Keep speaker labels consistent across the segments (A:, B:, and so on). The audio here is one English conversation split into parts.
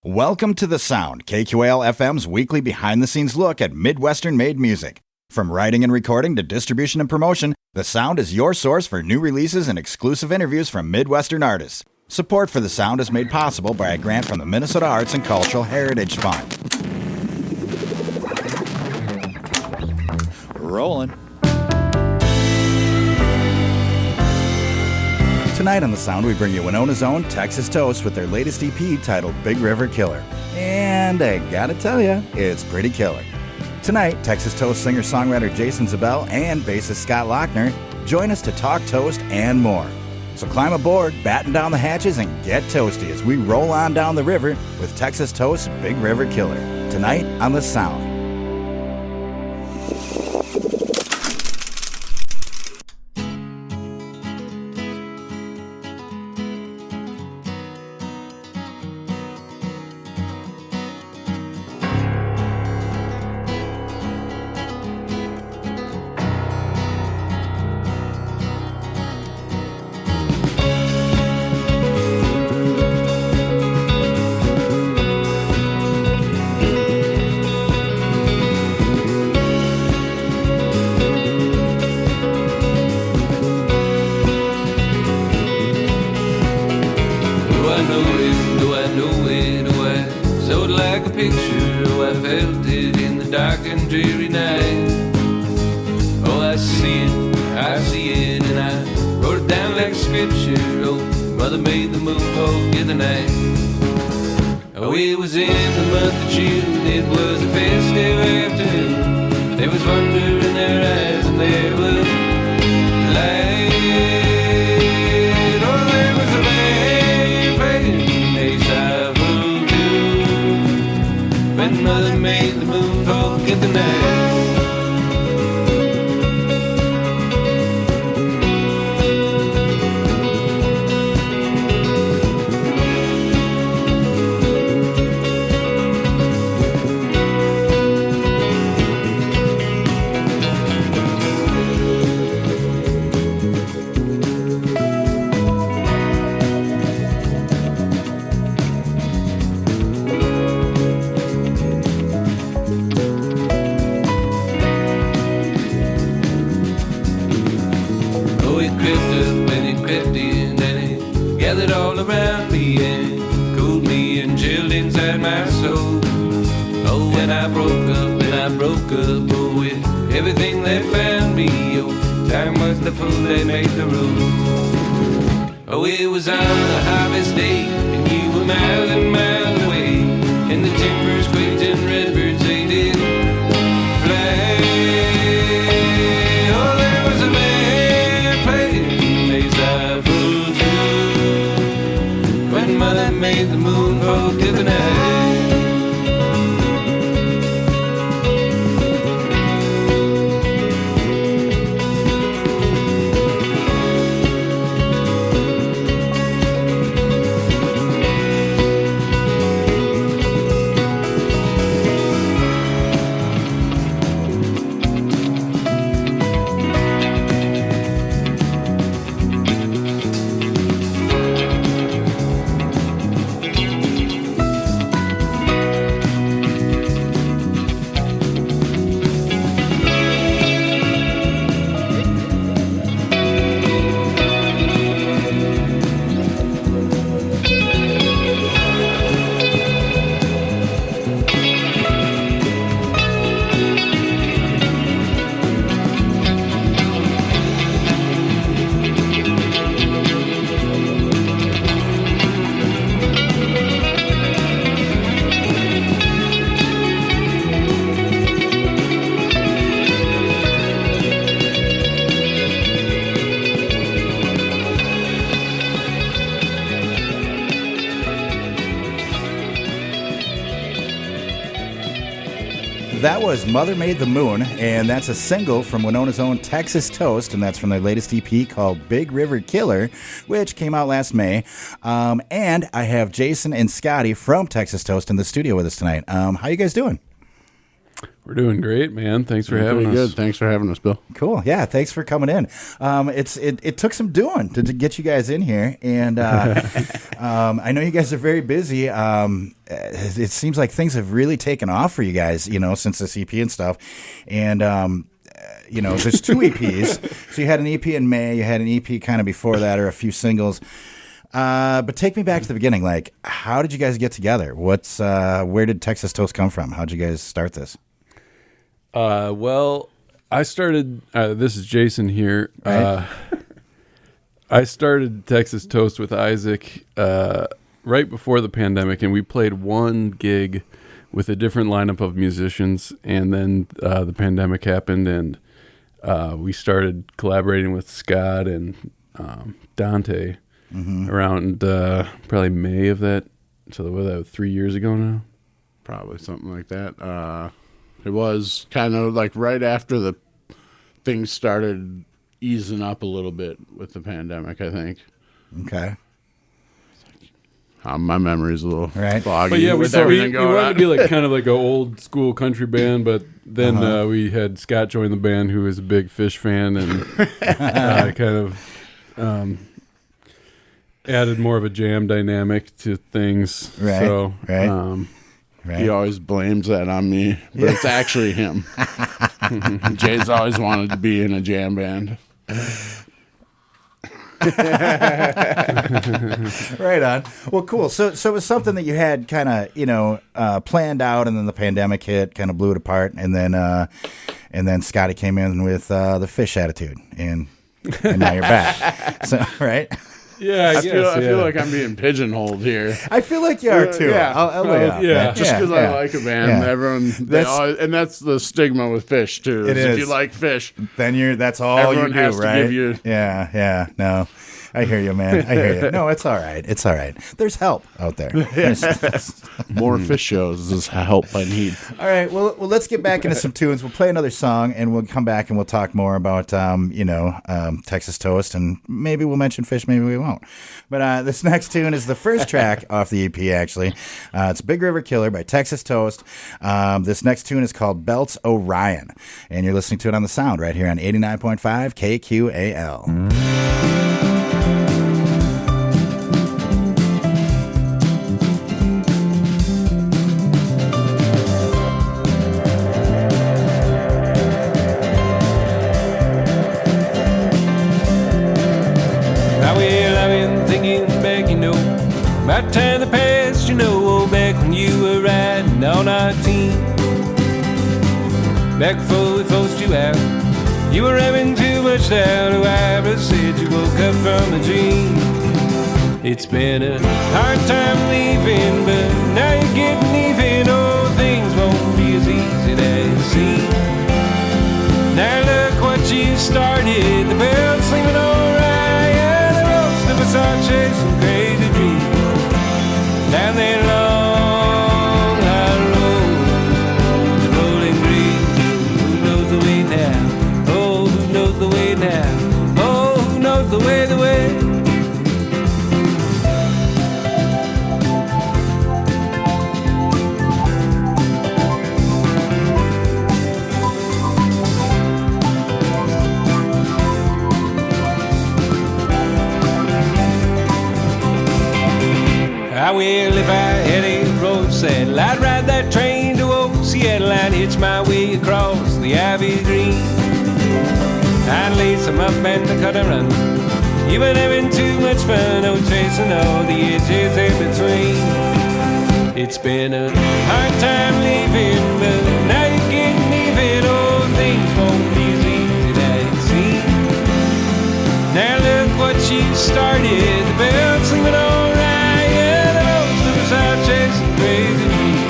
A: Welcome to The Sound, KQAL FM's weekly behind-the-scenes look at Midwestern-made music. From writing and recording to distribution and promotion, The Sound is your source for new releases and exclusive interviews from Midwestern artists. Support for The Sound is made possible by a grant from the Minnesota Arts and Cultural Heritage Fund. Rolling. Tonight on The Sound, we bring you Winona's own Texas Toast with their latest EP titled Big River Killer. And I gotta tell you, it's pretty killer. Tonight, Texas Toast singer-songwriter Jason Ziebell and bassist Scott Lochner join us to talk toast and more. So climb aboard, batten down the hatches, and get toasty as we roll on down the river with Texas Toast's Big River Killer. Tonight on The Sound. That was Mother Made the Moon, and that's a single from Winona's own Texas Toast, and that's from their latest EP called Big River Killer, which came out last May. And I have Jason and Scotty from Texas Toast in the studio with us tonight. How you guys doing?
B: We're doing great, man. Thanks for having us.
C: Good. Thanks for having us, Bill.
A: Cool. Yeah, thanks for coming in. It took some doing to get you guys in here, and I know you guys are very busy. It seems like things have really taken off for you guys, since this EP and stuff. And there's 2 EPs. So you had an EP in May. You had an EP kind of before that, or a few singles. But take me back to the beginning. Like, how did you guys get together? Where did Texas Toast come from? How did you guys start this?
B: Well, I started, this is Jason here.
A: Right.
B: I started Texas Toast with Isaac right before the pandemic, and we played one gig with a different lineup of musicians, and then the pandemic happened, and we started collaborating with Scott and Dante around probably May of that. So what was that, 3 years ago now?
C: Probably something like that. It was kind of like right after the things started easing up a little bit with the pandemic, I think.
A: Okay.
C: My memory's a little foggy.
B: But yeah, we
C: everything going
B: wanted
C: on.
B: to be like kind of like an old school country band, but then we had Scott join the band, who is a big Fish fan, and kind of added more of a jam dynamic to things.
A: Right.
B: So,
A: Right.
C: He always blames that on me, but it's actually him. Jay's always wanted to be in a jam band.
A: Right on. Well, cool. So it was something that you had kind of, planned out, and then the pandemic hit, kind of blew it apart, and then Scotty came in with the Fish attitude, and now you're back. So, right?
B: yeah,
C: I feel like I'm being pigeonholed here.
A: I feel like you are too.
C: Yeah.
A: I'll lay off.
B: yeah.
C: Just because I like a band, everyone, and that's the stigma with Fish too.
A: It is.
C: If you like Fish,
A: Then that's all
C: everyone
A: you do,
C: has to
A: right?
C: give you.
A: Yeah. No, I hear you, man. I hear you. No, it's all right. It's all right. There's help out there.
C: More Fish shows is help I need.
A: All right. Well, let's get back into some tunes. We'll play another song, and we'll come back and we'll talk more about, Texas Toast, and maybe we'll mention Fish, maybe we won't. But this next tune is the first track off the EP, actually. It's Big River Killer by Texas Toast. This next tune is called Belts Orion, and you're listening to it on The Sound right here on 89.5 KQAL.
D: About time the past, back when you were riding on our team. Back before we forced you out, you were having too much doubt. Whoever said you woke up from a dream. It's been a hard time leaving, but now you're getting even. Oh, things won't be as easy as it seems. Now look what you started. The bells sleeping alright, yeah, the roast of us are chasing crazy dreams. Down that long high road, the rolling green. Who knows the way now? Oh, who knows the way now? Oh, who knows the way, the way? I will if I had a road saddle. I'd ride that train to old Seattle. I'd hitch my way across the Ivy Green. I'd lace them up and cut and run. You've been having too much fun, oh, chasing all the edges in between. It's been a hard time leaving, but now you're getting even. Oh, things won't be as easy as it seems. Now look what you started. The bells sleeping alright. Out chasing crazy dreams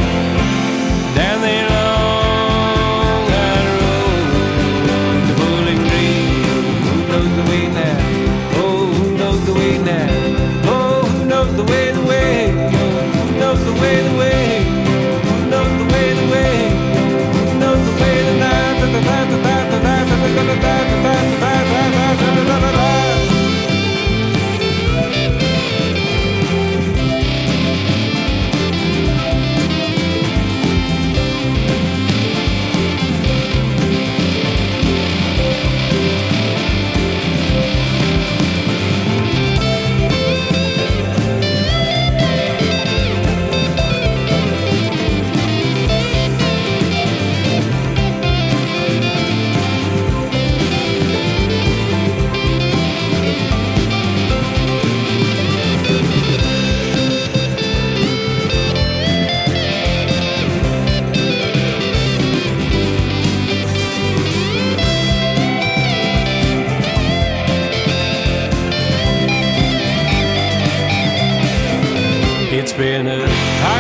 D: down that long high road, the bowling green. Who knows the way now? Oh, who knows the way now? Oh, who knows the way, the way? Oh, who knows the way, the way? Who knows the way, the way? Who knows the way, the night?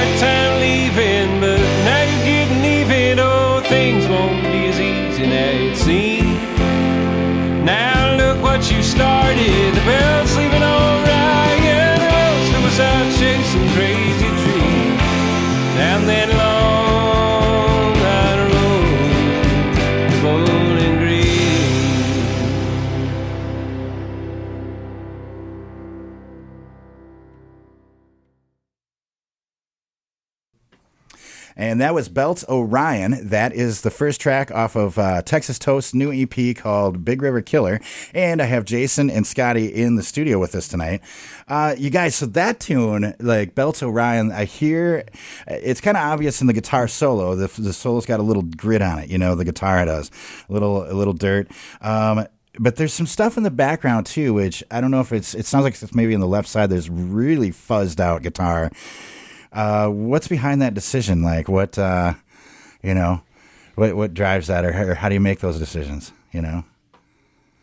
D: hard time leaving, but now you're getting even. Oh, things won't be as easy now it seems. Now look what you started. The belt's leaving all right. Yeah, the roadster was out chasing crazy trees down that long hard road to Bowling Green.
A: And that was Belts Orion. That is the first track off of Texas Toast's new EP called Big River Killer. And I have Jason and Scotty in the studio with us tonight. You guys, so that tune, like Belts Orion, I hear it's kind of obvious in the guitar solo. The solo's got a little grit on it, you know, the guitar does. A little dirt. But there's some stuff in the background too, which I don't know if it sounds like it's maybe on the left side. There's really fuzzed out guitar. What's behind that decision? Like what drives that, or how do you make those decisions? You know,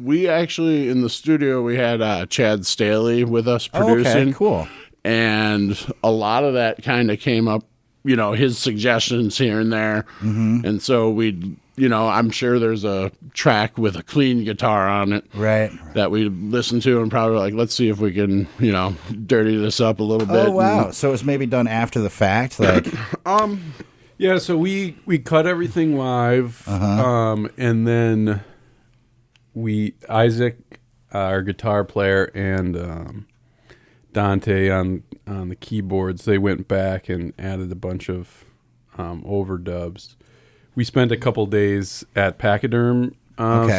C: We actually, in the studio, we had Chad Staley with us producing.
A: Okay, cool.
C: And a lot of that kind of came up, you know, his suggestions here and there. Mm-hmm. And so I'm sure there's a track with a clean guitar on it.
A: Right.
C: That we listened to and probably like, let's see if we can, dirty this up a little bit.
A: Oh, wow. So it was maybe done after the fact? Like,
B: Yeah, so we cut everything live, and then Isaac, our guitar player, and Dante on the keyboards, they went back and added a bunch of overdubs. We spent a couple days at Pachyderm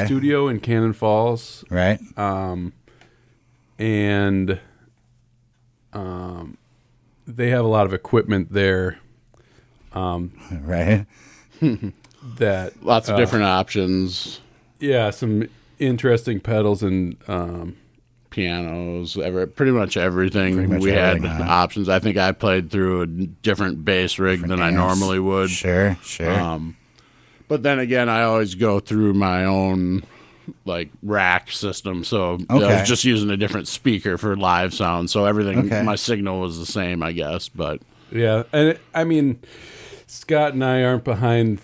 B: Studio in Cannon Falls.
A: Right.
B: And they have a lot of equipment there.
A: Right.
C: That lots of different options.
B: Yeah, some interesting pedals and
C: pianos, pretty much everything. We had options. I think I played through a different bass rig than I normally would.
A: Sure.
C: But then again, I always go through my own rack system, so I was just using a different speaker for live sound. So everything, my signal was the same, I guess. But
B: yeah, and I mean, Scott and I aren't behind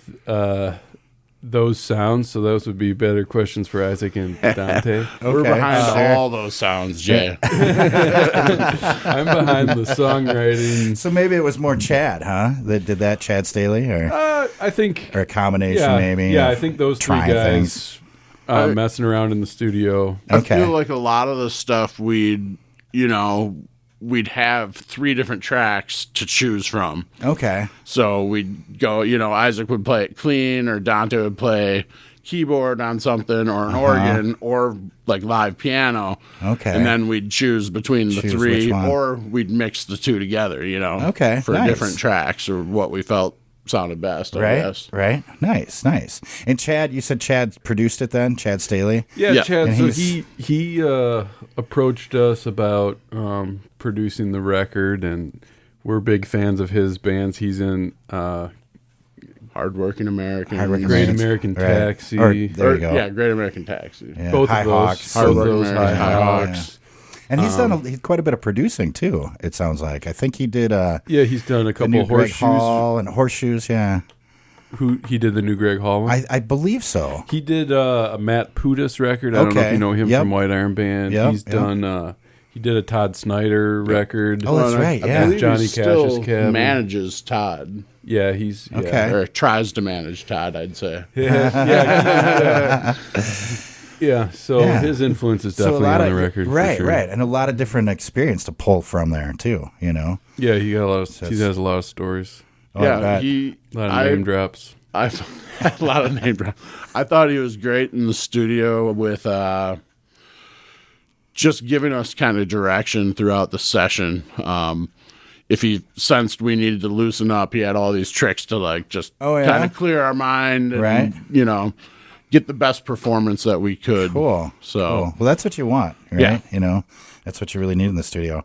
B: those sounds, so those would be better questions for Isaac and Dante.
C: We're behind all those sounds, Jay.
B: I'm behind the songwriting.
A: So maybe it was more Chad, huh? That did that, Chad Staley, or
B: I think,
A: or a combination, maybe.
B: Yeah, I think those three guys messing around in the studio.
C: I feel like a lot of the stuff we'd have 3 different tracks to choose from.
A: Okay.
C: So we'd go, Isaac would play it clean, or Dante would play keyboard on something, or an organ, or live piano. Okay. And then we'd choose between the 3, or we'd mix the 2 together, for different tracks, or what we felt sounded best, I guess.
A: Right. Nice. And Chad, you said Chad produced it then? Chad Staley?
B: Yeah. Chad, so he approached us about producing the record, and we're big fans of his bands. He's in
C: Hardworking American.
B: Great American Taxi.
A: There you go.
C: Yeah, Great American Taxi.
A: Yeah.
B: Both
A: High
B: of those.
A: Hawks.
B: Both of those High Hawks.
A: Yeah. And he's done quite a bit of producing too. It sounds like. I think he did.
B: He's done a couple of
A: Horseshoes. Hall and Horseshoes. Yeah.
B: He did the new Greg Hall one?
A: I believe so.
B: He did a Matt Putis record. I don't know if you know him from White Iron Band. He's done. He did a Todd Snyder record.
A: Oh, that's right. Yeah,
B: Johnny Cash's Cabin.
C: Manages Todd.
B: Yeah, he's
C: or tries to manage Todd, I'd say.
A: Yeah.
B: So his influence is definitely on the record.
A: Right,
B: sure.
A: right. And a lot of different experience to pull from there, too, Yeah,
B: he has a lot of stories.
A: Oh,
B: a lot of name drops.
C: A lot of name drops. I thought he was great in the studio with just giving us kind of direction throughout the session. If he sensed we needed to loosen up, he had all these tricks to kind of clear our mind and, get the best performance that we could.
A: Cool.
C: Well,
A: that's what you want, right? Yeah. That's what you really need in the studio.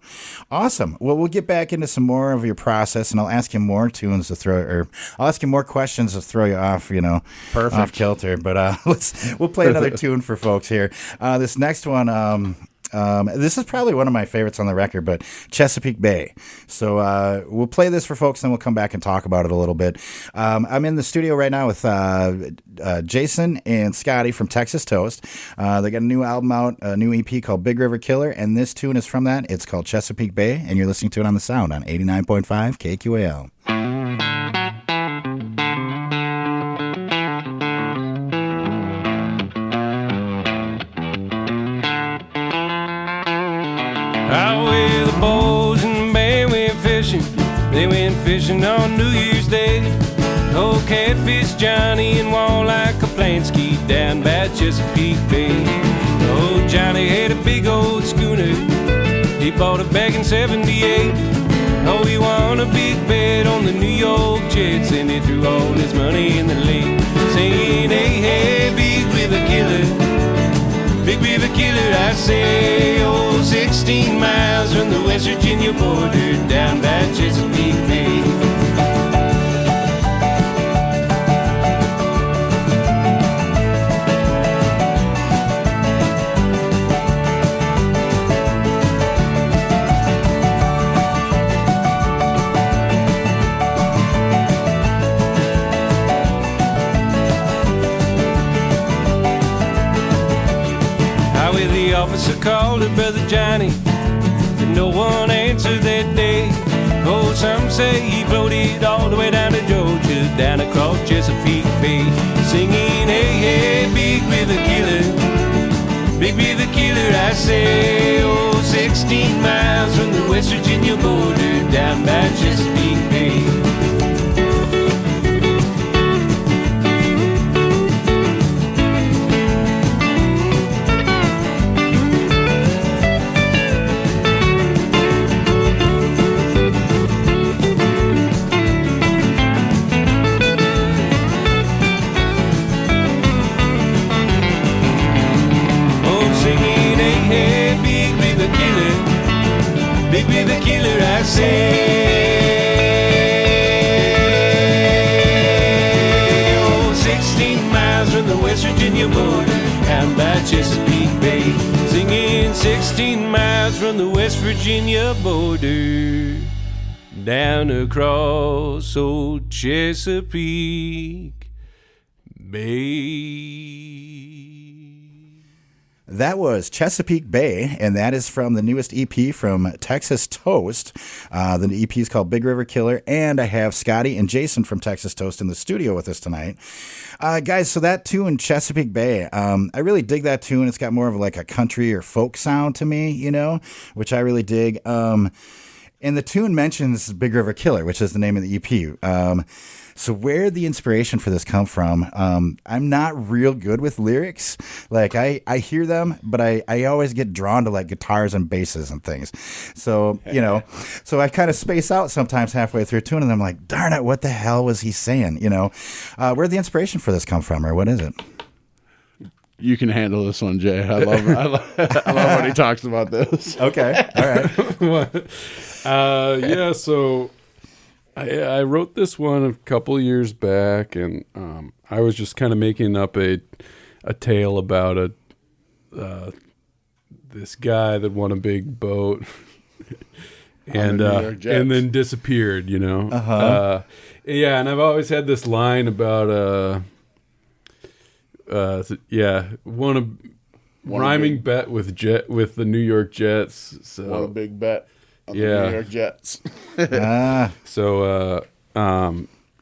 A: Awesome. Well, we'll get back into some more of your process, and I'll ask you more tunes to I'll ask you more questions to throw you off, off kilter. But we'll play another tune for folks here. This next one, This is probably one of my favorites on the record, but Chesapeake Bay. So we'll play this for folks, then we'll come back and talk about it a little bit. I'm in the studio right now with Jason and Scotty from Texas Toast. They got a new album out, a new EP called Big River Killer, and this tune is from that. It's called Chesapeake Bay, and you're listening to it on The Sound on 89.5 KQAL.
D: Out with the boys and the band went fishing. They went fishing on New Year's Day. Old Catfish Johnny and Walleye Kaplansky down by Chesapeake Bay. Old Johnny had a big old schooner. He bought it back in '78. Oh, he won a big bet on the New York Jets, and he threw all his money in the lake, saying, hey, hey, Big River Killer. Big River Killer, I say, oh, 16 miles from the West Virginia border down by Chesapeake Bay. Officer called her Brother Johnny, but no one answered that day. Oh, some say he floated all the way down to Georgia, down across Chesapeake Bay, singing, hey, hey, Big River Killer. Big River Killer, I say, oh, 16 miles from the West Virginia border, down by Chesapeake Bay. Big River Killer, I say, oh, 16 miles from the West Virginia border, down by Chesapeake Bay, singing 16 miles from the West Virginia border, down across old Chesapeake Bay.
A: That was Chesapeake Bay, and that is from the newest EP from Texas Toast. The EP is called Big River Killer, and I have Scotty and Jason from Texas Toast in the studio with us tonight. Guys, so that tune, Chesapeake Bay, I really dig that tune. It's got more of like a country or folk sound to me, you know, which I really dig. And the tune mentions Big River Killer, which is the name of the EP. So where did the inspiration for this come from? I'm not real good with lyrics. Like I hear them, but I always get drawn to like guitars and basses and things. So, you know, so I kind of space out sometimes halfway through a tune and I'm like, darn it, what the hell was he saying? You know, where did the inspiration for this come from, or what is it?
C: You can handle this one, Jay. I love when he talks about this.
A: Okay. All right.
B: Yeah, so I wrote this one a couple years back, and I was just kind of making up a tale about this guy that won a big boat and then disappeared, you know. Yeah, and I've always had this line about rhyming bet with the New York Jets. So
C: won a big bet. The New York Jets.
B: So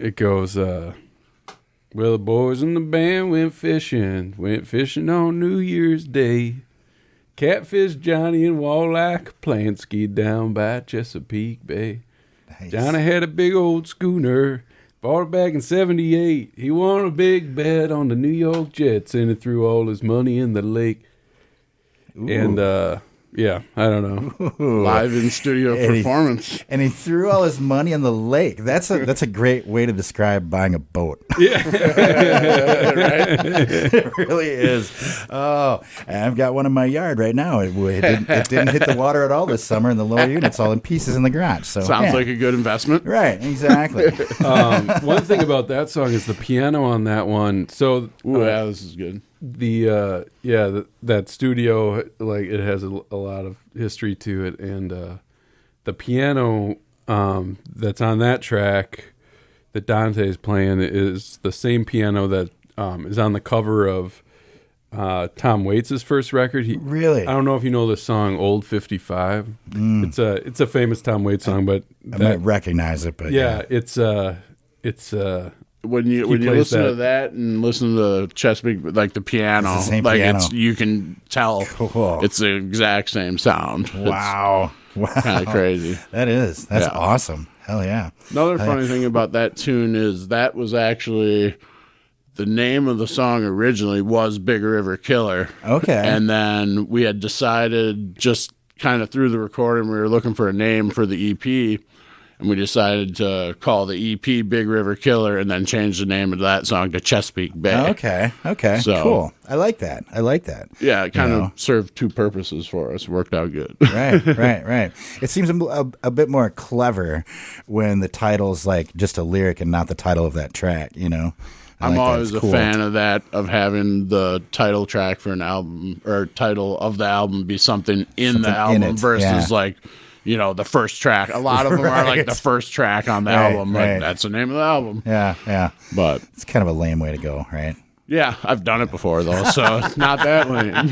B: it goes, well, the boys in the band went fishing on New Year's Day. Catfish Johnny and Walleye Kaplansky down by Chesapeake Bay. Nice. Johnny had a big old schooner, bought it back in '78. He won a big bet on the New York Jets, and he threw all his money in the lake. Ooh. And yeah, I don't know.
C: Live in studio performance.
A: And he threw all his money in the lake. That's a great way to describe buying a boat.
B: Yeah.
A: Right? It really is. Oh, I've got one in my yard right now. It didn't hit the water at all this summer, and the lower unit's all in pieces in the garage. So
C: sounds like a good investment.
A: Right, exactly.
B: One thing about that song is the piano on that one. So
C: yeah, this is good.
B: that studio, like, it has a lot of history to it, and the piano that's on that track that Dante's playing is the same piano that is on the cover of Tom Waits' first record.
A: Really?
B: I don't know if you know the song "Old 55." It's a famous Tom Waits song, but
A: I might recognize it. But
B: it's
C: when you listen to that and listen to Chesapeake, like the piano,
A: it's the same
C: like
A: piano.
C: you can tell it's the exact same sound.
A: Wow.
C: It's kind of crazy.
A: That's awesome. Hell yeah.
C: Another funny thing about that tune is that was actually the name of the song originally was Big River Killer.
A: Okay.
C: And then we had decided just kind of through the recording, we were looking for a name for the EP. And we decided to call the EP Big River Killer and then change the name of that song to Chesapeake Bay.
A: Okay. So, cool. I like that.
C: Yeah, it kind of served two purposes for us. Worked out good.
A: Right. It seems a bit more clever when the title's like just a lyric and not the title of that track, you know?
C: I'm always a fan of that, of having the title track for an album or title of the album be something in the album versus like, you know, the first track. A lot of them are like the first track on the album. Like, that's the name of the album.
A: Yeah.
C: But
A: it's kind of a lame way to go, right?
C: Yeah, I've done it before, though, so it's not that lame.
A: All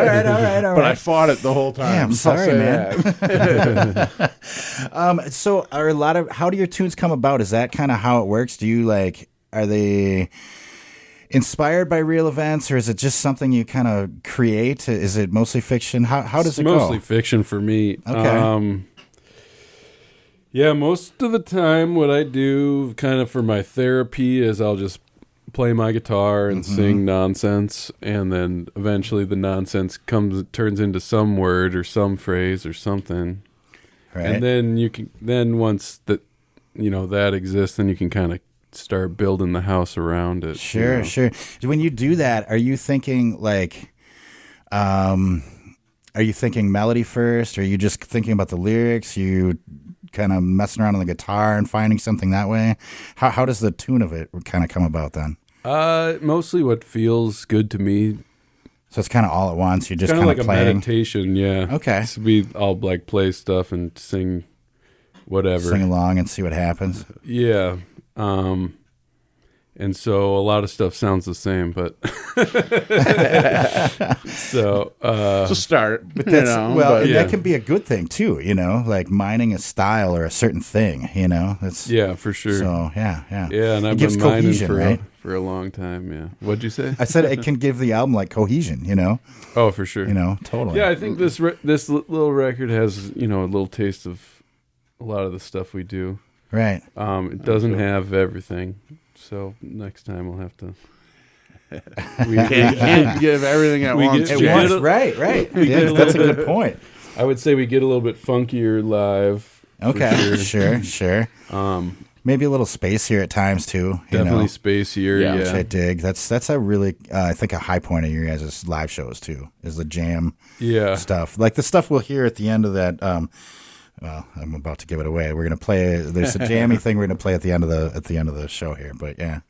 A: right.
C: But I fought it the whole time.
A: Yeah, I'm sorry, man. So how do your tunes come about? Is that kind of how it works? Do you are they inspired by real events, or is it just something you kind of create? Is it mostly fiction? How does it go?
B: Mostly fiction for me.
A: Okay.
B: Yeah, most of the time what I do kind of for my therapy is I'll just play my guitar and sing nonsense, and then eventually the nonsense turns into some word or some phrase or something. Right. And then once that exists, then you can kind of start building the house around it.
A: Sure. When you do that, are you thinking melody first? Or are you just thinking about the lyrics? You kind of messing around on the guitar and finding something that way? How does the tune of it kind of come about then?
B: Mostly what feels good to me.
A: So it's kind of all at once. You're just
B: kind of like
A: playing.
B: A meditation. Yeah.
A: Okay.
B: So I'll like play stuff and sing whatever.
A: Sing along and see what happens.
B: Yeah. And so a lot of stuff sounds the same, but so
C: it's a start.
A: But that can be a good thing too, like mining a style or a certain thing, That's
B: for sure.
A: So yeah.
B: Yeah, and I've been mining for a long time. Yeah. What'd you say?
A: I said it can give the album like cohesion,
B: Oh, for sure.
A: Totally.
B: Yeah, I think this little record has a little taste of a lot of the stuff we do.
A: Right.
B: It doesn't have everything, so next time we'll have to.
C: We can't give everything at once.
A: Right. Yeah, that's a good point.
B: I would say we get a little bit funkier live.
A: Okay, sure. Maybe a little spacier at times too.
B: Definitely spacier. Yeah,
A: which I dig. That's a really I think a high point of your guys' live shows too. Is the jam stuff, like the stuff we'll hear at the end of that. Well, I'm about to give it away. We're gonna play. There's a jammy thing we're gonna play at the end of the show here. But yeah,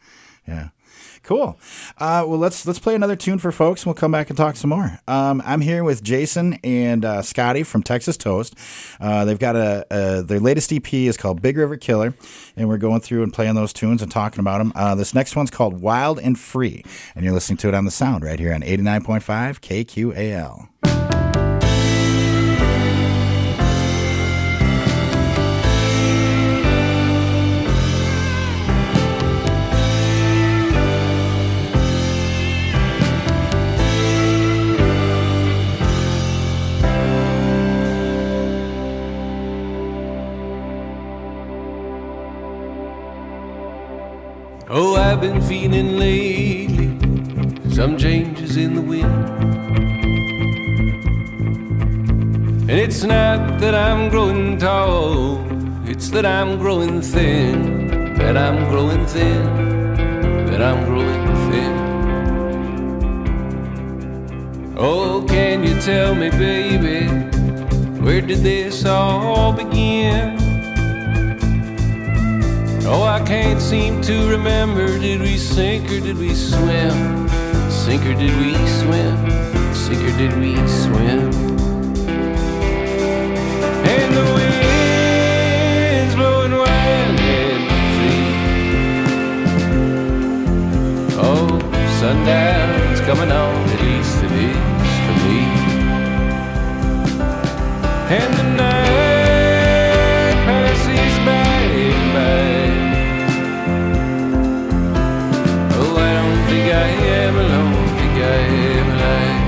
A: cool. Well, let's play another tune for folks, and we'll come back and talk some more. I'm here with Jason and Scotty from Texas Toast. They've got their latest EP is called Big River Killer, and we're going through and playing those tunes and talking about them. This next one's called Wild and Free, and you're listening to it on the Sound right here on 89.5 KQAL.
D: Oh, I've been feeling lately some changes in the wind. And it's not that I'm growing tall, it's that I'm growing thin, that I'm growing thin, that I'm growing thin. Oh, can you tell me, baby, where did this all begin? Oh, I can't seem to remember, did we sink or did we swim Sink or did we swim? Sink or did we swim? And the wind's blowing wild and free. Oh, sundown's coming on, at least it is for me. And the night passes by and by. Oh, I don't think I am alone, think I am alive.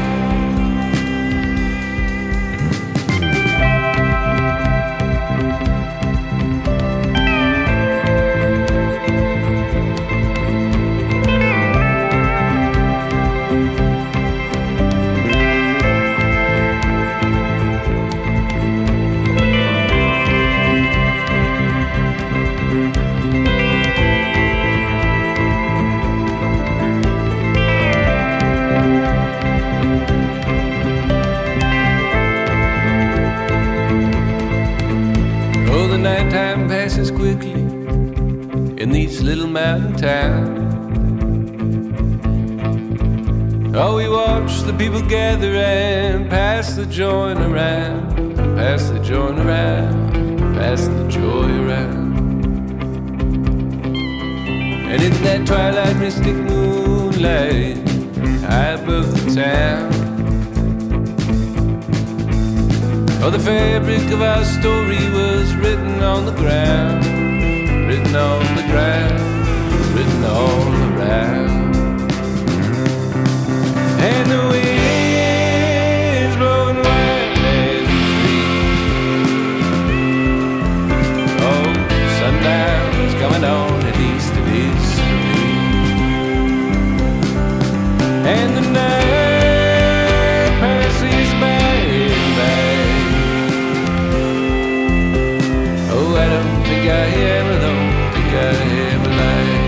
D: Nighttime passes quickly in these little mountain towns. Oh, we watch the people gather and pass the joint around, pass the joint around, pass the joy around. And in that twilight mystic moonlight high above the town, oh, the fabric of our story was written on the ground, written on the ground, written all around. And the wind's blowing wild and free. Oh, sundown's coming on, at least it is for me. And the night passes by and by. Oh, I don't think I am alone, think I am alive.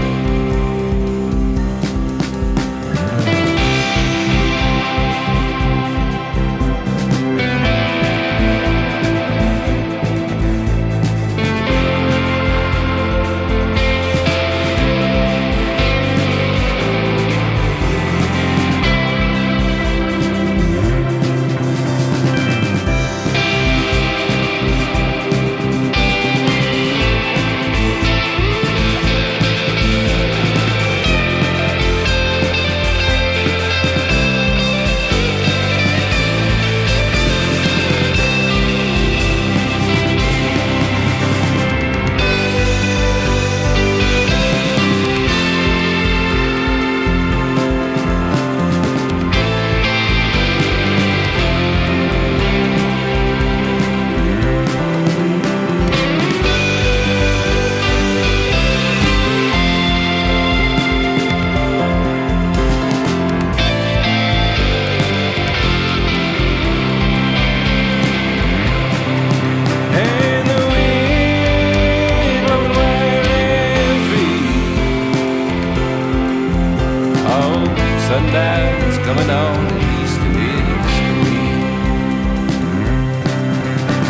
D: Sundown's coming on, at least it is for me.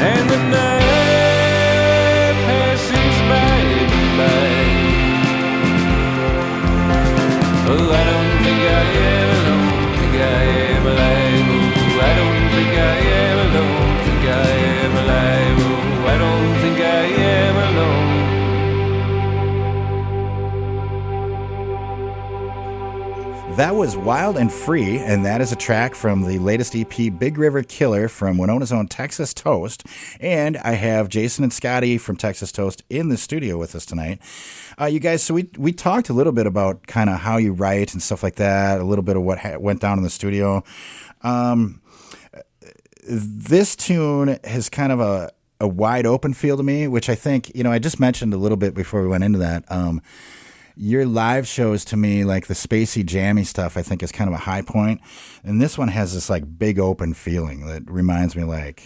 D: And the night passes by and by. Oh, I don't think I am alone, think I am alive. Oh, I don't think I am alone, think I am alive. Oh, I don't think I am alone.
A: That was Wild and Free, and that is a track from the latest EP, Big River Killer, from Winona's own Texas Toast. And I have Jason and Scotty from Texas Toast in the studio with us tonight. You guys, so we talked a little bit about kind of how you write and stuff like that, a little bit of what went down in the studio. This tune has kind of a wide open feel to me, which I think, I just mentioned a little bit before we went into that. Your live shows, to me, like the spacey, jammy stuff, I think is kind of a high point. And this one has this like big open feeling that reminds me like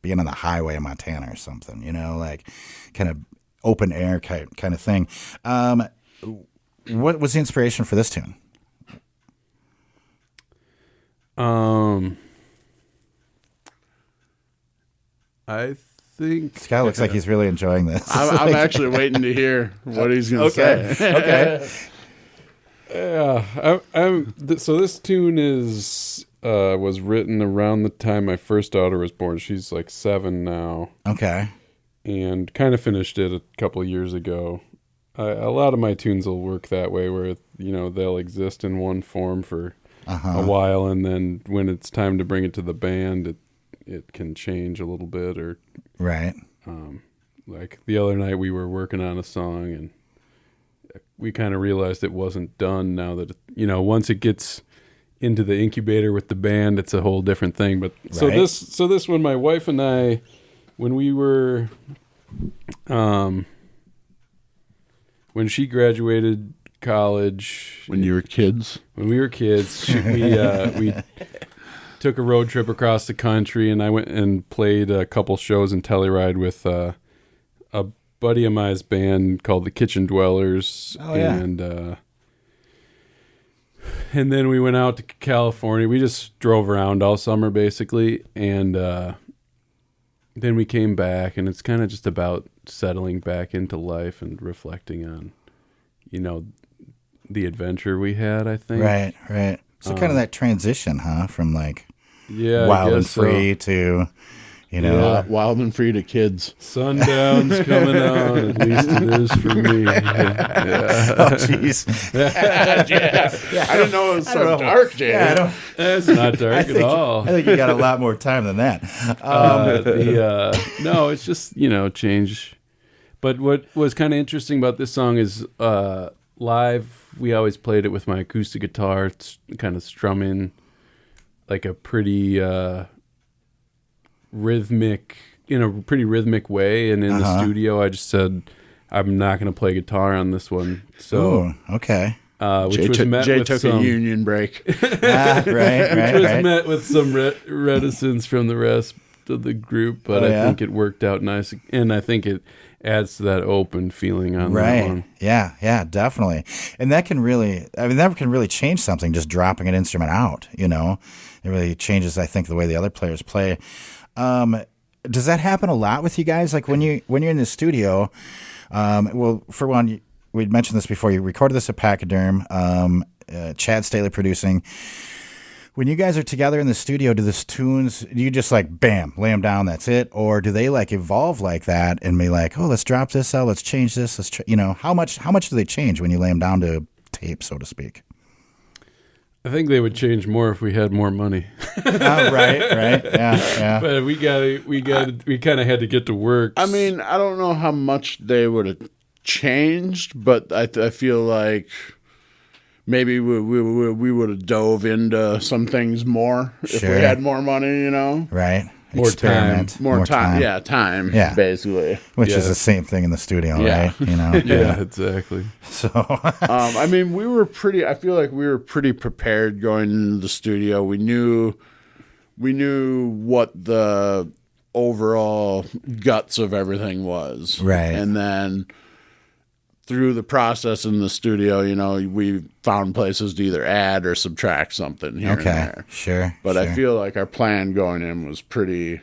A: being on the highway in Montana or something, like kind of open air kind of thing. What was the inspiration for this tune?
B: I think
A: Scott looks like he's really enjoying this.
C: I'm actually waiting to hear what he's going to say.
A: Okay.
B: Yeah, so this tune was written around the time my first daughter was born. She's like 7 now.
A: Okay.
B: And kind of finished it a couple of years ago. A lot of my tunes will work that way, where they'll exist in one form for a while, and then when it's time to bring it to the band, it can change a little bit. Or
A: right.
B: Like the other night, we were working on a song, and we kind of realized it wasn't done. Now that once it gets into the incubator with the band, it's a whole different thing. But so this one, my wife and I, when we were, when she graduated college,
C: when we were kids,
B: we took a road trip across the country, and I went and played a couple shows in Telluride with a buddy of mine's band called the Kitchen Dwellers.
A: Oh, yeah.
B: And then we went out to California. We just drove around all summer, basically, and then we came back, and it's kind of just about settling back into life and reflecting on, the adventure we had, I think.
A: Right. So kind of that transition, huh? From like
B: Yeah,
A: wild and free to,
C: wild and free to kids.
B: Sundown's coming on. At least it is for me. Yeah.
A: Oh, jeez.
C: Yeah. I didn't know it was so dark, Jay.
A: Yeah,
B: It's not dark at all.
A: I think you got a lot more time than that.
B: No, it's just, change. But what was kind of interesting about this song is live, we always played it with my acoustic guitar. It's kind of strumming like a pretty rhythmic, in a pretty rhythmic way. And in the studio, I just said, I'm not going to play guitar on this one. So,
A: ooh, okay.
B: Which Jay
C: took a union break.
A: Right.
B: Which was met with some reticence from the rest of the group, but I think it worked out nice. And I think it adds to that open feeling on that one.
A: Yeah, definitely. And that can really change something, just dropping an instrument out, It really changes, I think, the way the other players play. Does that happen a lot with you guys? Like when you're in the studio, well, for one, we'd mentioned this before, you recorded this at Pachyderm, Chad Staley producing. When you guys are together in the studio, do you just like, bam, lay them down, that's it? Or do they like evolve like that and be like, oh, let's drop this out, let's change this, how much do they change when you lay them down to tape, so to speak?
B: I think they would change more if we had more money.
A: Right, yeah.
B: But we kind of had to get to work.
C: I mean, I don't know how much they would have changed, but I feel like maybe we would have dove into some things more if we had more money,
A: Right.
B: More time.
C: More time. Yeah, time. Yeah. Basically.
A: Which is the same thing in the studio, right?
B: Yeah, exactly.
A: So,
C: I mean, I feel like we were pretty prepared going into the studio. We knew what the overall guts of everything was.
A: Right.
C: And then through the process in the studio, we found places to either add or subtract something here and there.
A: Sure.
C: But I feel like our plan going in was pretty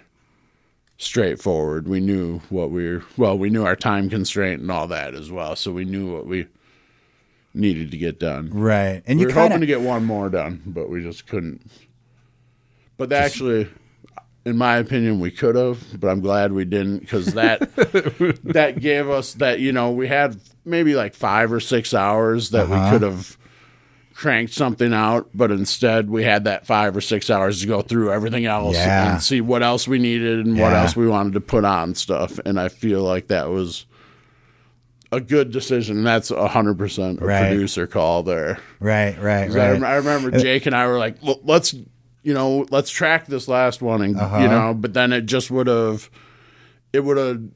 C: straightforward. We knew we knew our time constraint and all that as well. So we knew what we needed to get done.
A: Right. And
C: we were hoping to get one more done, but we just couldn't. But actually, in my opinion, we could have, but I'm glad we didn't, because that gave us that, we had maybe like 5 or 6 hours that we could have cranked something out, but instead we had that 5 or 6 hours to go through everything else and see what else we needed and what else we wanted to put on stuff. And I feel like that was a good decision. That's 100% a producer call there.
A: Right.
C: I remember Jake and I were like, let's track this last one, and but then it just would have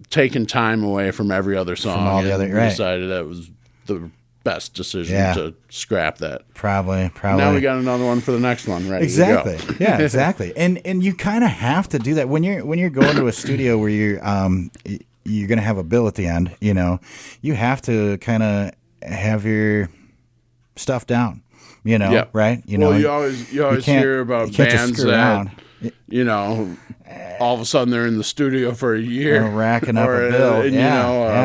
C: taken time away from every other song. From all the other, we decided that was the best decision to scrap that.
A: Probably.
C: Now we got another one for the next one, right?
A: Exactly. Yeah, exactly. And you kind of have to do that when you're going to a studio where you're going to have a bill at the end. You have to kind of have your stuff down. Right?
C: You always hear about bands that all of a sudden they're in the studio for a year.
A: They're racking up a bill.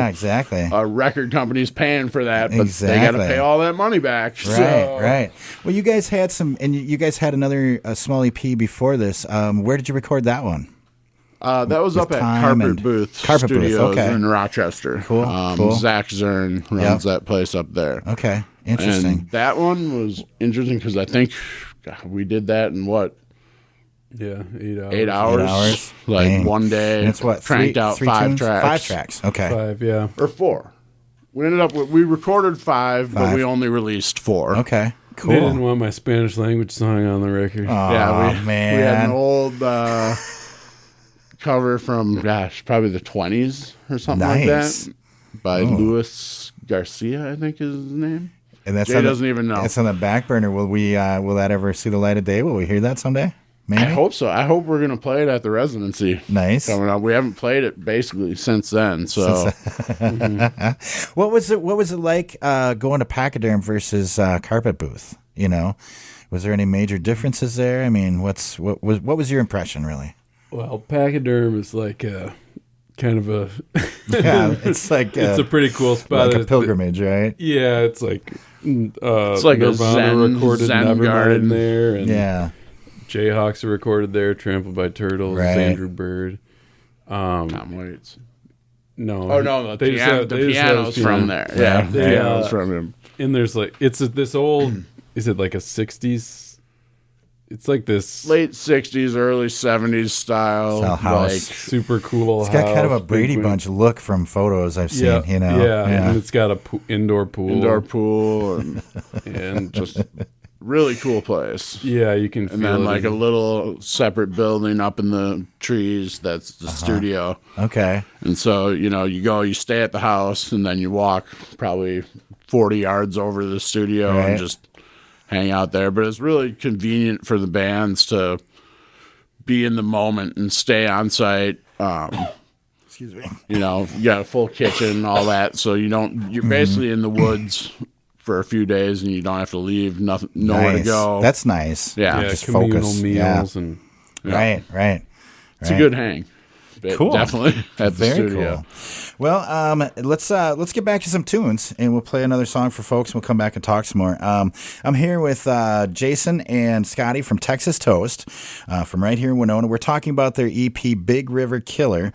A: Exactly.
C: A record company's paying for that, but they got to pay all that money back.
A: Right. Well, you guys had you guys had another small EP before this. Where did you record that one?
C: That was up at Carpet Booth Studios in Rochester.
A: Cool.
C: Zach Zern runs that place up there.
A: Okay, interesting.
C: And that one was interesting because I think we did that in what?
B: Yeah, 8 hours.
C: 8 hours. Like Dang. One day.
A: And it's what?
C: Cranked out
A: three
C: 5
A: tunes?
C: tracks.
A: 5 tracks. Okay.
B: 5, yeah.
C: Or 4. We ended up we recorded 5, but we only released 4.
A: Okay. Cool.
B: They didn't want my Spanish language song on the record.
A: Oh, man.
C: We had an old cover from probably the 20s or something like that by Luis Garcia, I think is his name.
A: And that's
C: Jay doesn't even know.
A: That's on the back burner. Will that ever see the light of day? Will we hear that someday? Maybe?
C: I hope so. I hope we're going to play it at the residency.
A: Nice.
C: Coming up. We haven't played it basically since then. So,
A: What was it like going to Pachyderm versus Carpet Booth? Was there any major differences there? I mean, what was your impression really?
B: Well, Pachyderm is like a kind of a
A: it's like
B: it's a pretty cool spot.
A: Like a pilgrimage, right?
B: Yeah, it's like
C: it's like
B: Nirvana recorded
C: Zen
B: Nevermind
C: garden
B: there, and Jayhawks are recorded there. Trampled by Turtles, Andrew Bird,
C: Tom Waits.
B: No,
C: no, the piano's from there. Yeah, the piano's from him.
B: And there's like this old. Is it like a 60s? It's like this
C: late 60s, early 70s style
A: house.
B: Like super cool.
A: It's got kind of a Brady Bunch look from photos I've seen.
B: And it's got a indoor pool,
C: and just really cool place.
B: Yeah, you can.
C: And then like a little separate building up in the trees. That's the studio.
A: Okay.
C: And so you stay at the house, and then you walk probably 40 yards over to the studio and just hang out there. But it's really convenient for the bands to be in the moment and stay on site.
A: Excuse me.
C: You got a full kitchen, all that, so you're basically in the woods for a few days, and you don't have to leave, nowhere to go.
A: That's nice.
C: Yeah,
A: just
B: communal
A: focus.
B: meals and
A: Right.
C: It's a good hang.
A: Cool.
C: Definitely at the studio.
A: Cool. Well, let's get back to some tunes, and we'll play another song for folks, and we'll come back and talk some more. I'm here with Jason and Scotty from Texas Toast, from right here in Winona. We're talking about their EP, Big River Killer.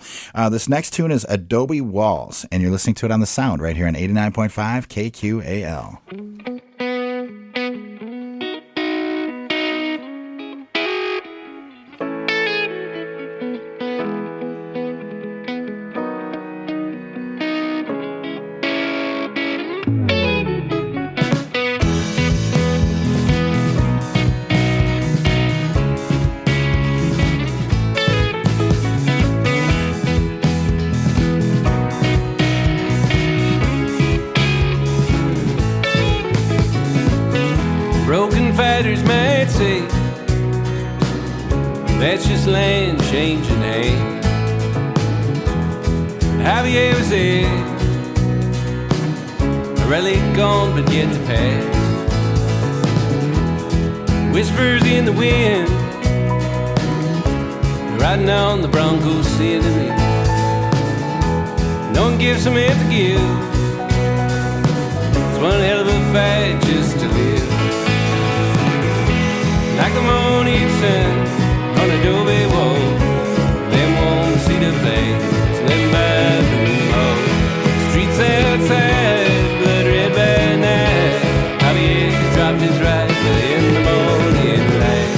A: This next tune is Adobe Walls, and you're listening to it on The Sound right here on 89.5 KQAL.
D: Fighters might say that's just land changing hands. Javier was there, a relic gone but yet to pass. Whispers in the wind, riding on the Broncos scenery. No one gives some it to give. It's one hell of a fight just to live. Like the morning sun on adobe walls, them won't see the flames, them by the hall. Streets outside, blood red by night. Javier dropped his rifle in the morning light.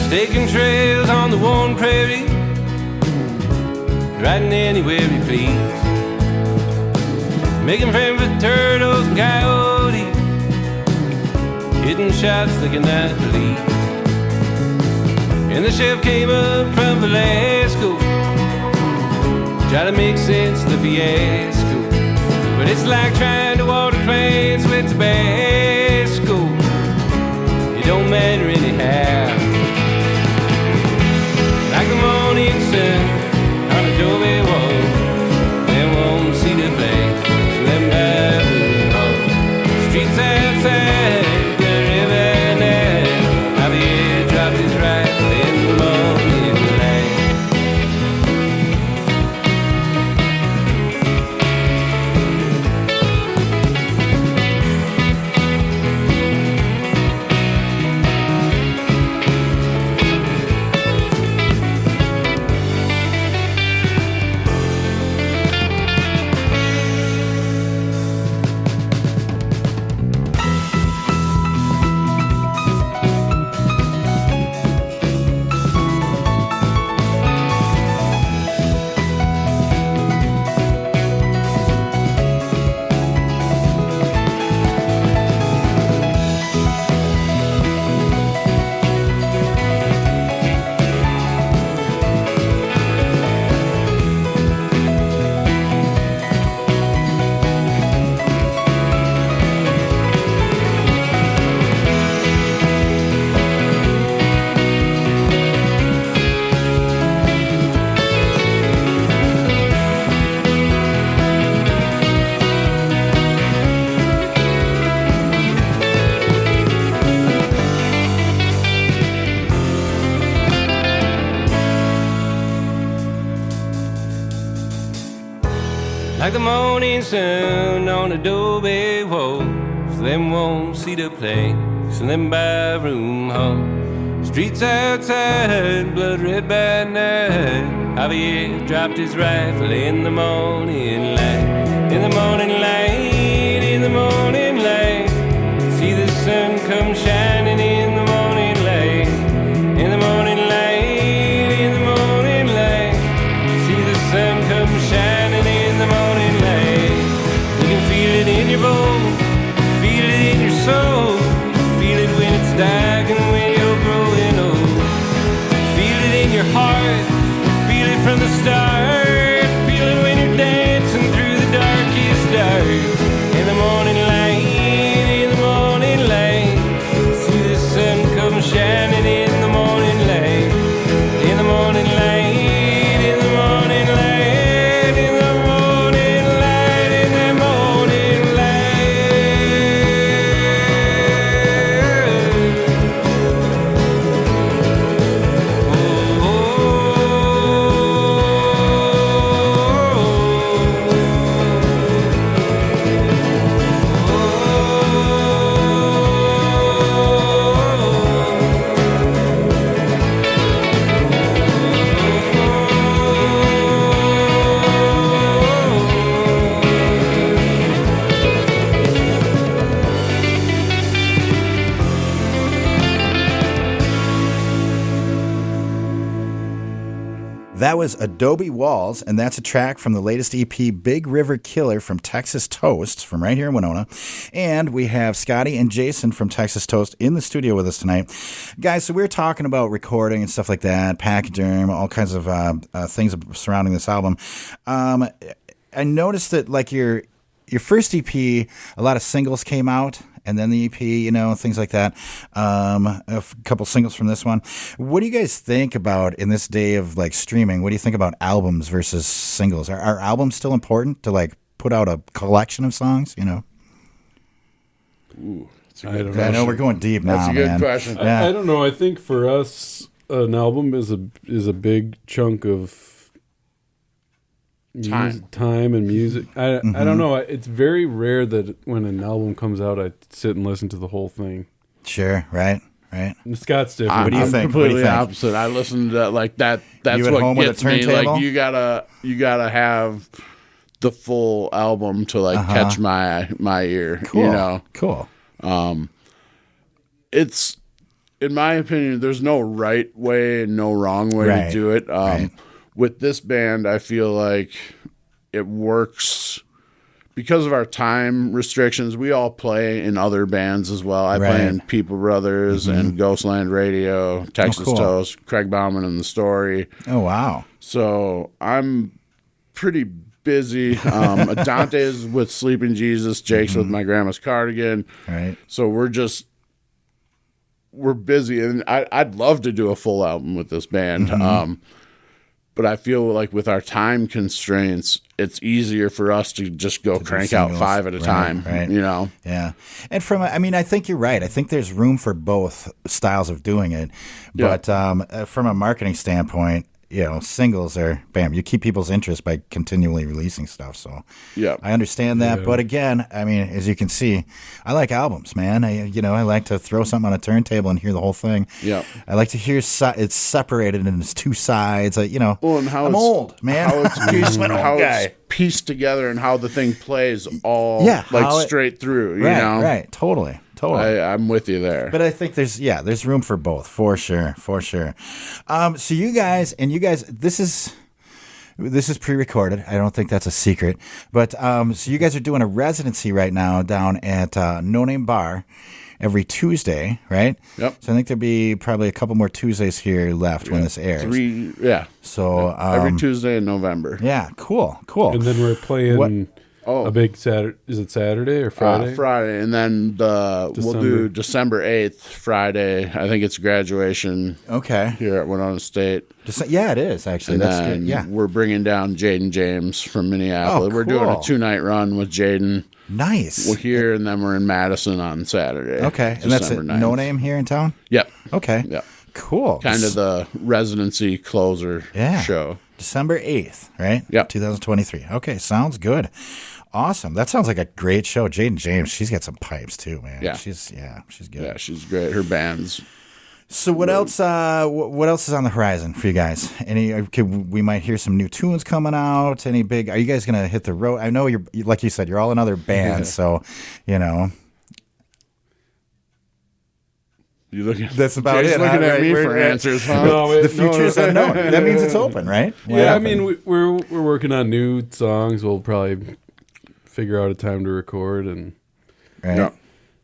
D: Staking trails on the worn prairie, riding anywhere we please, making friends with turtles and coyotes, hitting shots they cannot believe. And the chef came up from Velasco, try to make sense of the fiasco, but it's like trying to water plants with Tabasco. It don't matter anyhow. morning sun on adobe walls, them won't see the place in them barroom halls. Streets outside, blood red by night. Javier dropped his rifle in the morning light. In the morning light, in the morning light. See the sun come shining in the morning light. In the morning light, in the morning light. See the sun come shining in the morning light. You can feel it in your bones, feel it in your soul. Feel it when it's dark and when you're growing old. Feel it in your heart, feel it from the start. Feel it when you're dancing through the darkest dark. In the morning light, in the morning light. See the sun come shining in the morning light. In the morning light, in the morning light. In the morning light, in the morning
A: That was Adobe Walls, and that's a track from the latest EP, Big River Killer from Texas Toast, from right here in Winona. And we have Scotty and Jason from Texas Toast in the studio with us tonight. Guys, so we were talking about recording and stuff like that, packaging, all kinds of things surrounding this album. I noticed that, like, your first EP, a lot of singles came out, and then the EP, you know, things like that. A couple singles from this one. What do you guys think about, in this day of, like, streaming, what do you think about albums versus singles? Are albums still important to, like, put out a collection of songs, you know?
C: Ooh,
B: I don't know.
A: I know we're going deep now,
C: That's a good
A: man.
C: question.
A: Yeah.
B: I don't know. I think for us, an album is a big chunk of time and music. I don't know. It's very rare that when an album comes out, I sit and listen to the whole thing.
A: Sure, right.
B: And Scott's different.
A: What do you
C: I'm
A: think?
C: completely
A: What do you think?
C: opposite. I listen to that like that. That's
A: You at
C: what
A: home with a
C: gets me.
A: turntable?
C: Like you gotta have the full album to like catch my ear.
A: Cool.
C: You know,
A: Cool.
C: it's in my opinion, there's no right way and no wrong way
A: Right.
C: to do it.
A: Right.
C: With this band, I feel like it works because of our time restrictions. We all play in other bands as well. I play in People Brothers and Ghostland Radio, Texas
A: cool.
C: Toast, Craig Bauman and the Story.
A: Oh, wow.
C: So I'm pretty busy. Dante is with Sleeping Jesus. Jake's with My Grandma's Cardigan.
A: Right.
C: So we're busy, and I'd love to do a full album with this band. But I feel like with our time constraints, it's easier for us to just go crank out 5 at a time,
A: right.
C: you know?
A: Yeah. And I think you're right. I think there's room for both styles of doing it. But from a marketing standpoint, you know, singles are, bam, you keep people's interest by continually releasing stuff. So I understand that. Yeah. But again, I mean, as you can see, I like albums, man. I like to throw something on a turntable and hear the whole thing.
C: Yeah.
A: I like to hear it's separated into its two sides.
C: And how
A: I'm old, man.
C: How it's pieced together and how the thing plays all straight through, you know?
A: Right, totally.
C: I'm with you there.
A: But I think there's room for both, for sure. So you guys, this is pre-recorded. I don't think that's a secret. But so you guys are doing a residency right now down at No Name Bar every Tuesday, right?
C: Yep.
A: So I think there'll be probably a couple more Tuesdays here left when this airs.
C: 3, yeah.
A: So
C: every Tuesday in November.
A: Yeah, cool.
B: And then we're playing a big Saturday. Is it Saturday or Friday?
C: Friday, and then we'll do December 8th, Friday. I think it's graduation.
A: Okay.
C: Here at Winona State.
A: Yeah, it is actually.
C: And
A: that's
C: then
A: good. Yeah.
C: We're bringing down Jaden James from Minneapolis.
A: Oh,
C: We're doing a
A: cool.
C: 2-night run with Jaden.
A: Nice.
C: We're here, and then we're in Madison on Saturday.
A: Okay, and that's
C: December
A: at
C: 9th.
A: No Name here in town?
C: Yep.
A: Okay.
C: Yep.
A: Cool.
C: Kind of the residency closer show.
A: December 8th, right?
C: Yep.
A: 2023. Okay, sounds good. Awesome. That sounds like a great show. Jaden James, she's got some pipes too, man.
C: Yeah.
A: She's good.
C: Yeah, she's great. Her band's.
A: So what else? What else is on the horizon for you guys? We might hear some new tunes coming out. Any big? Are you guys gonna hit the road? I know you're, like you said, you're all in other bands, so you know.
C: You looking?
A: That's about
C: Jay's
A: it.
C: Looking at
A: Right?
C: me for answers. Huh?
A: The future's unknown. That means it's open, right?
B: Yeah, I mean we're working on new songs. We'll probably figure out a time to record and.
A: Right.
C: Yeah.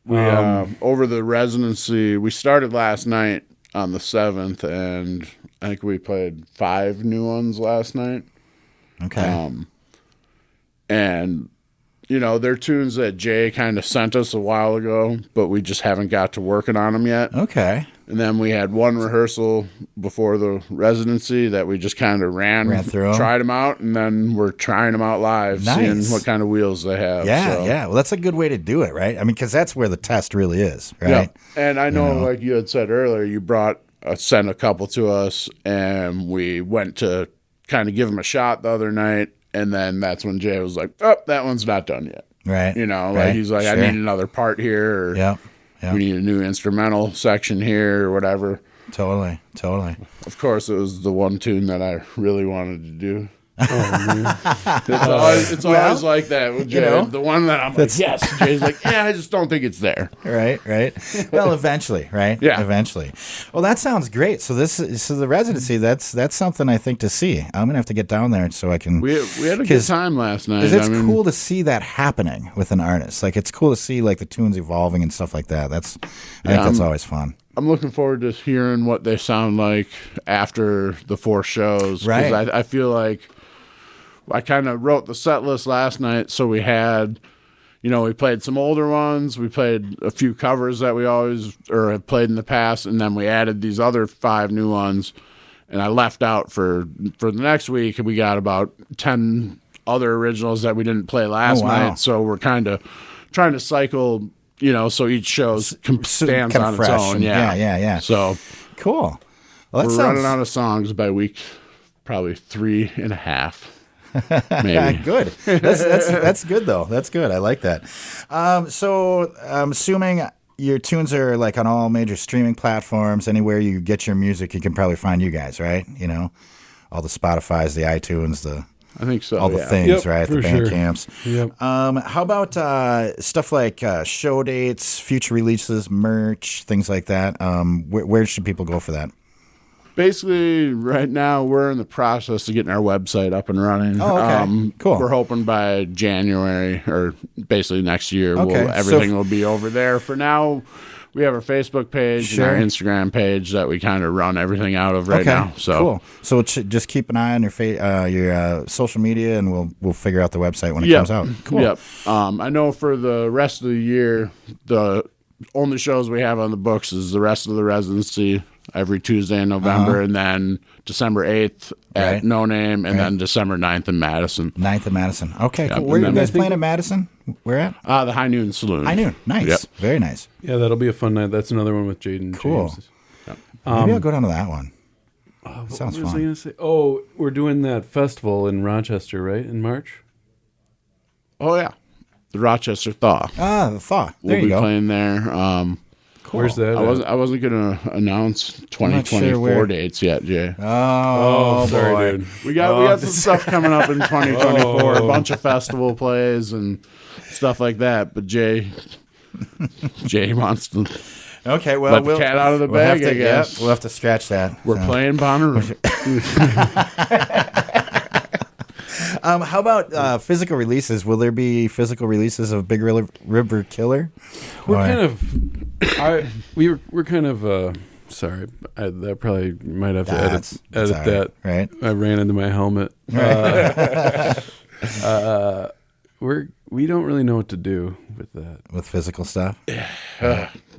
C: We over the residency, we started last night on the 7th, and I think we played 5 new ones last night.
A: Okay.
C: And you know, they're tunes that Jay kind of sent us a while ago, but we just haven't got to working on them yet.
A: Okay.
C: And then we had one rehearsal before the residency that we just kind of ran through them. Tried them out, and then we're trying them out live, seeing what kind of wheels they have.
A: Yeah, yeah. Well, that's a good way to do it, right? I mean, because that's where the test really is, right?
C: Yeah. And I know, like you had said earlier, you sent a couple to us, and we went to kind of give them a shot the other night, and then that's when Jay was like, oh, that one's not done yet.
A: Right.
C: You know, like he's like, I need another part here, or we need a new instrumental section here, or whatever.
A: Totally.
C: Of course, it was the one tune that I really wanted to do. It's always like that with Jay. You know, the one that I'm like, yes. Jay's like, yeah, I just don't think it's there.
A: Right. Well, eventually, right?
C: Yeah.
A: Eventually. Well, that sounds great. So the residency, that's something I think to see. I'm gonna have to get down there so I can.
C: We had a good time last night.
A: Because it's cool to see that happening with an artist. Like it's cool to see like the tunes evolving and stuff like that. I think that's always fun.
C: I'm looking forward to hearing what they sound like after the 4 shows.
A: Right.
C: Because I feel like I kind of wrote the set list last night, so we had, we played some older ones, we played a few covers that we always or have played in the past, and then we added these other 5 new ones, and I left out for the next week, and we got about 10 other originals that we didn't play last night, so we're kind of trying to cycle, so each show stands on its own.
A: Yeah.
C: So
A: cool. Well,
C: we're running out of songs by week, probably 3.5. Maybe.
A: Good. That's good though. That's good. I like that. So I'm assuming your tunes are like on all major streaming platforms. Anywhere you get your music, you can probably find you guys, right? All the Spotify's, the iTunes,
C: I think so.
A: All the things, right? The band camps.
B: Yep.
A: How about stuff like show dates, future releases, merch, things like that? Where should people go for that?
C: Basically, right now, we're in the process of getting our website up and running.
A: Oh, okay. Cool.
C: We're hoping by January, or basically next year, everything will be over there. For now, we have our Facebook page and our Instagram page that we kind of run everything out of right now. So
A: cool. So just keep an eye on your social media, and we'll figure out the website when it comes out. Cool.
C: Yep. I know for the rest of the year, the only shows we have on the books is the rest of the residency every Tuesday in November, and then December 8th at No Name, and then December 9th in Madison.
A: 9th in Madison. Okay, cool. Where are you guys playing at Madison? Where at?
C: The High Noon Saloon.
A: High Noon. Nice.
C: Yep.
A: Very nice.
B: Yeah, that'll be a fun night. That's another one with Jaden
A: Cool.
B: James.
C: Yep.
A: Maybe I'll go down to that one. Sounds fun.
B: What was I going to say? Oh, we're doing that festival in Rochester, right, in March?
C: Oh, yeah. The Rochester Thaw.
A: The Thaw. There you go.
C: We'll be playing there.
B: Cool. Where's that?
C: I wasn't going to announce 2024 dates yet, Jay.
A: Oh,
C: sorry,
A: boy.
C: Dude. We got some stuff coming up in 2024. A bunch of festival plays and stuff like that. But Jay wants to.
A: Okay, well,
C: let the cat out of the bag. I guess
A: we'll have to scratch that.
C: We're playing Bonnaroo.
A: How about physical releases? Will there be physical releases of Big River Killer?
B: We're kind of sorry. That probably might have to edit that.
A: Right.
B: I ran into my helmet. We don't really know what to do with that.
A: With physical stuff?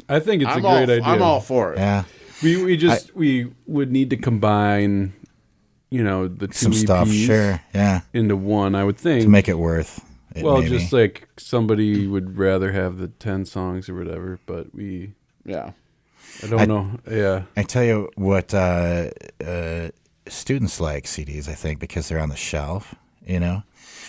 B: I think it's a great idea.
C: I'm all for it.
A: Yeah.
B: We would need to combine, the 2
A: some
B: EPs
A: stuff, sure, yeah,
B: into one, I would think.
A: To make it worth it.
B: Well,
A: maybe.
B: just like somebody would rather have the 10 songs or whatever, but I don't know. Yeah.
A: I tell you what, students like CDs, I think, because they're on the shelf. you know.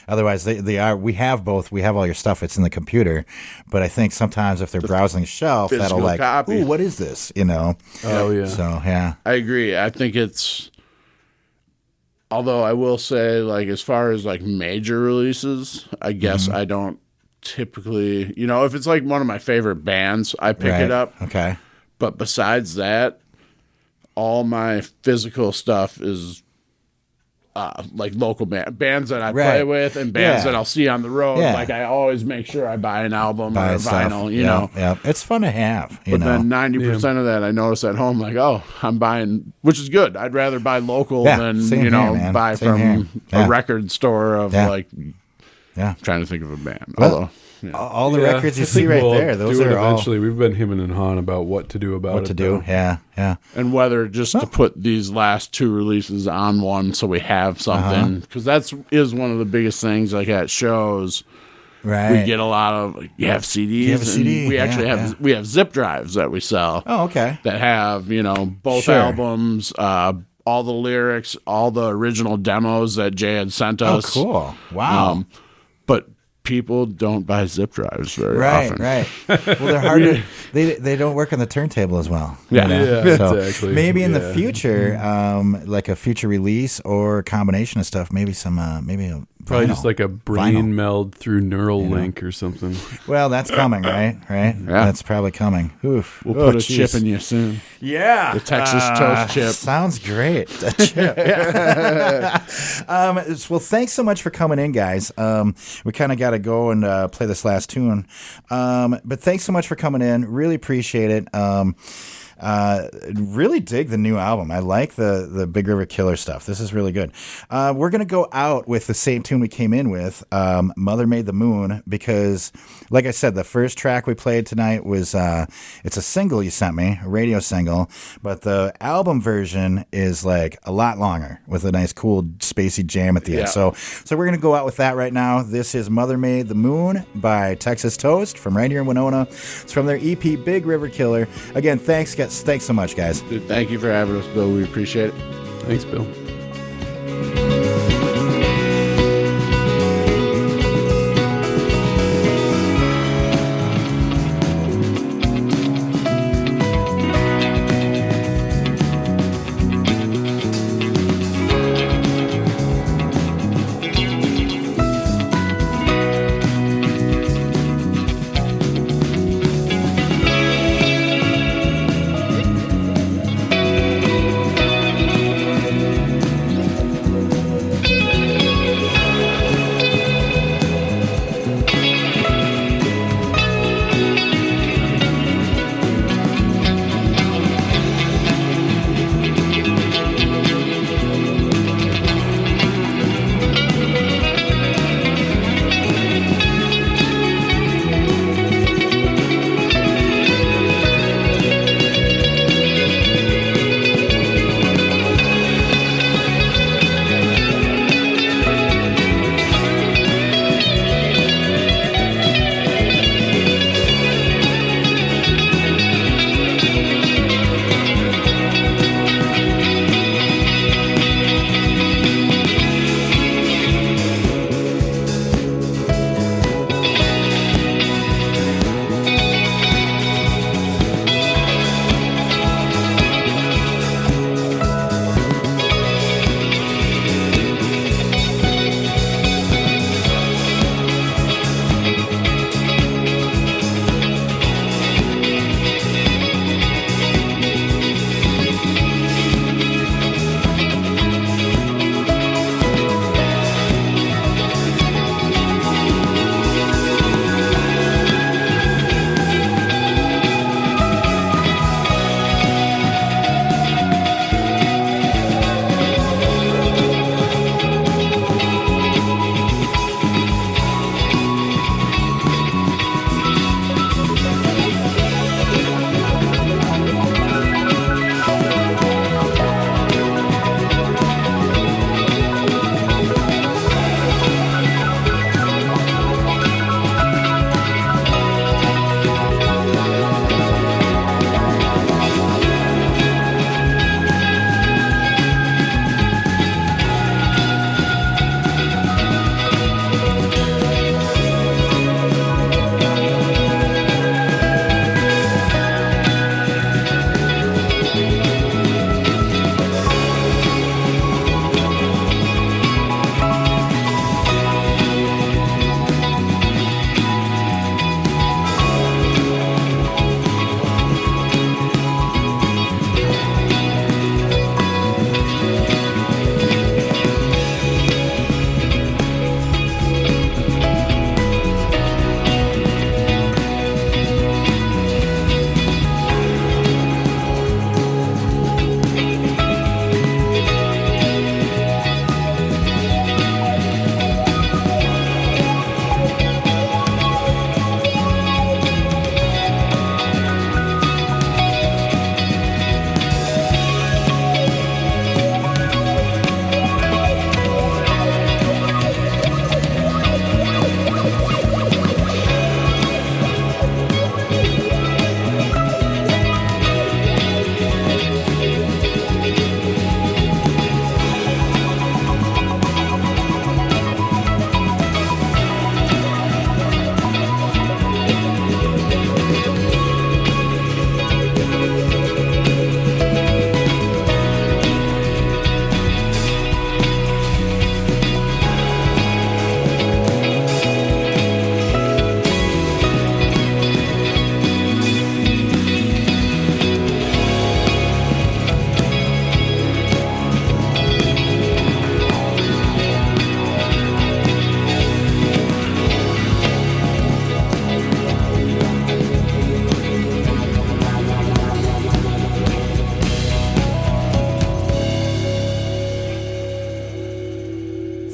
A: Otherwise, they are. We have all your stuff. It's in the computer, but I think sometimes if they're browsing the shelf, that'll like, copy. Ooh, what is this? You know?
B: Oh yeah.
A: So yeah,
C: I agree. I think it's. Although I will say, like, as far as like major releases, I guess I don't typically, if it's like one of my favorite bands, I pick it up.
A: Okay.
C: But besides that, all my physical stuff is. Like local bands that I play with and bands that I'll see on the road. Yeah. Like I always make sure I buy an album or a vinyl, you know.
A: Yeah, it's fun to have.
C: But then 90% of that I notice at home, like, oh, I'm buying, which is good. I'd rather buy local than, buy from a record store of like, trying to think of a band. Although,
A: all the records you see right there, those are
B: eventually. We've been hemming and hawing about what to do about it.
A: What to do, yeah.
C: And whether just to put these last 2 releases on one so we have something. Because that is one of the biggest things, like at shows. Right. We get a lot of, you have CDs. You have a CD? We actually have zip drives that we sell.
A: Oh, okay.
C: That have, both albums, all the lyrics, all the original demos that Jay had sent us.
A: Oh, cool. Wow.
C: But people don't buy zip drives very often.
A: Right. Well, they're harder. They don't work on the turntable as well.
B: Yeah,
A: so
B: exactly.
A: Maybe in the future, like a future release or a combination of stuff. Maybe some,
B: probably just like a brain meld through Neuralink or something.
A: Well, that's coming, right? Yeah. That's probably coming. Oof.
C: We'll put a chip in you soon.
A: Yeah.
C: The Texas Toast chip.
A: Sounds great. The chip. Well, thanks so much for coming in, guys. We kind of got to go and play this last tune. But thanks so much for coming in. Really appreciate it. Really dig the new album. I like the Big River Killer stuff. This is really good. We're going to go out with the same tune we came in with, Mother Made the Moon, because like I said, the first track we played tonight was, it's a single you sent me, a radio single, but the album version is like a lot longer with a nice cool spacey jam at the end. So we're going to go out with that right now. This is Mother Made the Moon by Texas Toast from right here in Winona. It's from their EP Big River Killer. Again, thanks so much, guys.
C: Dude, thank you for having us, Bill. We appreciate it.
B: Thanks, Bill.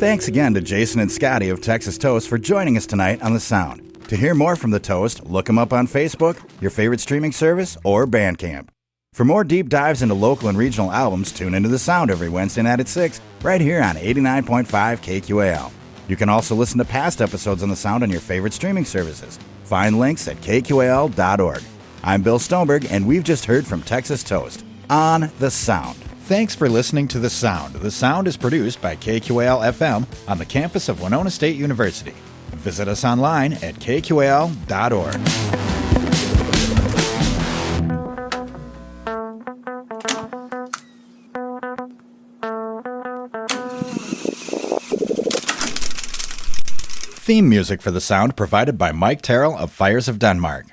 A: Thanks again to Jason and Scotty of Texas Toast for joining us tonight on The Sound. To hear more from The Toast, look them up on Facebook, your favorite streaming service, or Bandcamp. For more deep dives into local and regional albums, tune into The Sound every Wednesday night at 6, right here on 89.5 KQAL. You can also listen to past episodes on The Sound on your favorite streaming services. Find links at kqal.org. I'm Bill Stoneberg, and we've just heard from Texas Toast on The Sound. Thanks for listening to The Sound. The Sound is produced by KQAL-FM on the campus of Winona State University. Visit us online at kqal.org. Theme music for The Sound provided by Mike Terrell of Fires of Denmark.